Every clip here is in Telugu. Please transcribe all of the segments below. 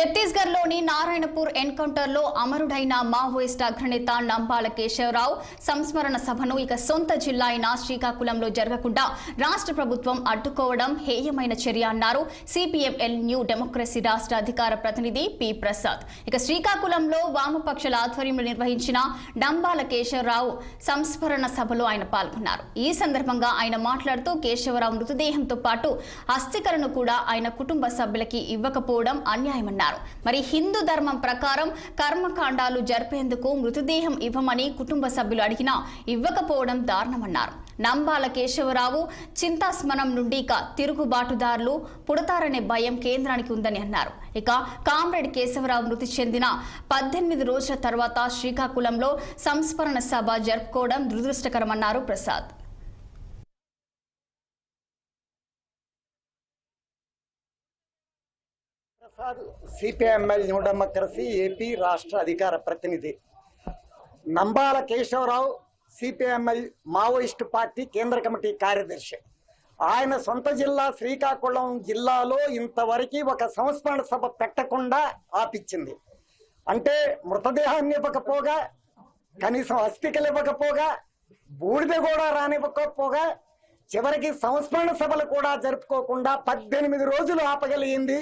ఛత్తీస్గఢ్లోని నారాయణపూర్ ఎన్కౌంటర్లో అమరుడైన మావోయిస్ట్ అగ్రనేత నంబాల కేశవరావు సంస్మరణ సభను ఇక సొంత జిల్లా అయిన శ్రీకాకుళంలో జరగకుండా రాష్ట్ర ప్రభుత్వం అడ్డుకోవడం హేయమైన చర్య అన్నారు సిపిఎంఎల్ న్యూ డెమోక్రసీ రాష్ట్ర అధికార ప్రతినిధి పి ప్రసాద్. ఇక శ్రీకాకుళంలో వామపక్షాల ఆధ్వర్యంలో నిర్వహించిన నంబాల కేశవరావు సంస్మరణ సభలో ఆయన పాల్గొన్నారు. ఈ సందర్భంగా ఆయన మాట్లాడుతూ కేశవరావు మృతదేహంతో పాటు అస్థికలను కూడా ఆయన కుటుంబ సభ్యులకి ఇవ్వకపోవడం అన్యాయమన్నారు. మరి హిందూ ధర్మం ప్రకారం కర్మకాండాలు జరిపేందుకు మృతదేహం ఇవ్వమని కుటుంబ సభ్యులు అడిగినా ఇవ్వకపోవడం దారుణమన్నారు. నంబాల కేశవరావు చింతాస్మనం నుండి ఇక తిరుగుబాటుదారులు పుడతారనే భయం కేంద్రానికి ఉందని అన్నారు. ఇక కామ్రేడ్ కేశవరావు మృతి చెందిన 18 రోజుల తర్వాత శ్రీకాకుళంలో సంస్మరణ సభ జరుపుకోవడం దురదృష్టకరమన్నారు Prasad. CPML new democracy AP రాష్ట్ర అధికార ప్రతినిధి. Nambala Keshavarao CPML Maoist party కేంద్ర కమిటీ కార్యదర్శి. ఆయన సొంత జిల్లా శ్రీకాకుళం జిల్లాలో ఇంతవరకు ఒక సంస్మరణ సభ పెట్టకుండా ఆపించింది. అంటే మృతదేహాన్ని ఇవ్వకపోగా, కనీసం అస్థికలు ఇవ్వకపోగా, బూడిద కూడా రానివ్వకపోగా, చివరికి సంస్మరణ సభలు కూడా జరుపుకోకుండా 18 రోజులు ఆపగలిగింది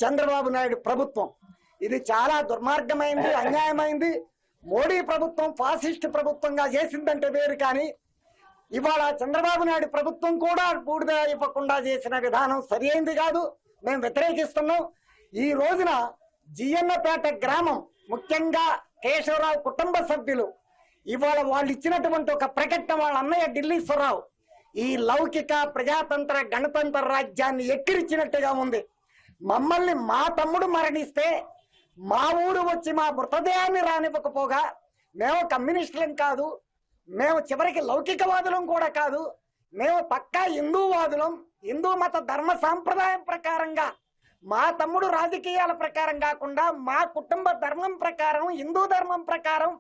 చంద్రబాబు నాయుడు ప్రభుత్వం. ఇది చాలా దుర్మార్గమైంది, అన్యాయమైంది. మోడీ ప్రభుత్వం ఫాసిస్ట్ ప్రభుత్వంగా చేసిందంటే వేరు, కానీ ఇవాళ చంద్రబాబు నాయుడు ప్రభుత్వం కూడా బూడిద ఇవ్వకుండా చేసిన విధానం సరైనది కాదు. మేము వ్యతిరేకిస్తున్నాం. ఈ రోజున జియన్నపేట గ్రామం, ముఖ్యంగా కేశవరావు కుటుంబ సభ్యులు ఇవాళ వాళ్ళు ఇచ్చినటువంటి ఒక ప్రకటన, వాళ్ళ అన్నయ్య ఢిల్లీశ్వరరావు ఈ లౌకిక ప్రజాతంత్ర గణతంత్ర రాజ్యాన్ని ఎక్కిరిచ్చినట్టుగా ఉంది. మమ్మల్ని మా తమ్ముడు మరణిస్తే మా ఊరు వచ్చి మా మృతదేహాన్ని రానివ్వకపోగా, మేము కమ్యూనిస్టులం కాదు, మేము చివరికి లౌకికవాదులం కూడా కాదు, మేము పక్కా హిందూవాదులం, హిందూ మత ధర్మ సాంప్రదాయం ప్రకారంగా, మా తమ్ముడు రాజకీయాల ప్రకారం కాకుండా మా కుటుంబ ధర్మం ప్రకారం, హిందూ ధర్మం ప్రకారం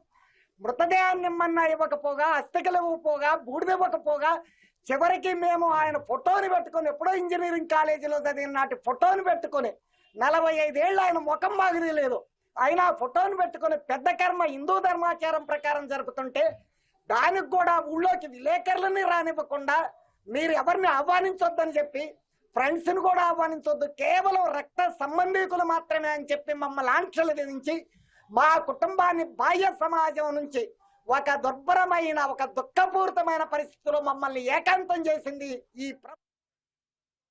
మృతదేహాన్ని ఇమ్మన్నా ఇవ్వకపోగా, అస్థికలు ఇవ్వకపోగా, బూడిద ఇవ్వకపోగా, చివరికి మేము ఆయన ఫోటోని పెట్టుకొని, ఎప్పుడో ఇంజనీరింగ్ కాలేజీలో చదివిన నాటి ఫోటోని పెట్టుకొని, 45 ఏళ్ళు ఆయన ముఖం బాగుది లేదు, ఆయన ఫోటోని పెట్టుకొని పెద్ద కర్మ హిందూ ధర్మాచారం ప్రకారం జరుపుతుంటే దానికి కూడా ఊళ్ళోకి విలేకరులని రానివ్వకుండా, మీరు ఎవరిని ఆహ్వానించొద్దని చెప్పి, ఫ్రెండ్స్ని కూడా ఆహ్వానించొద్దు, కేవలం రక్త సంబంధీకులు మాత్రమే అని చెప్పి మమ్మల్ని ఆంక్షలు విధించి మా కుటుంబాన్ని బాహ్య సమాజం నుంచి ఒక దుర్భరమైన, ఒక దుఃఖపూరితమైన పరిస్థితిలో మమ్మల్ని ఏకాంతం చేసింది ఈ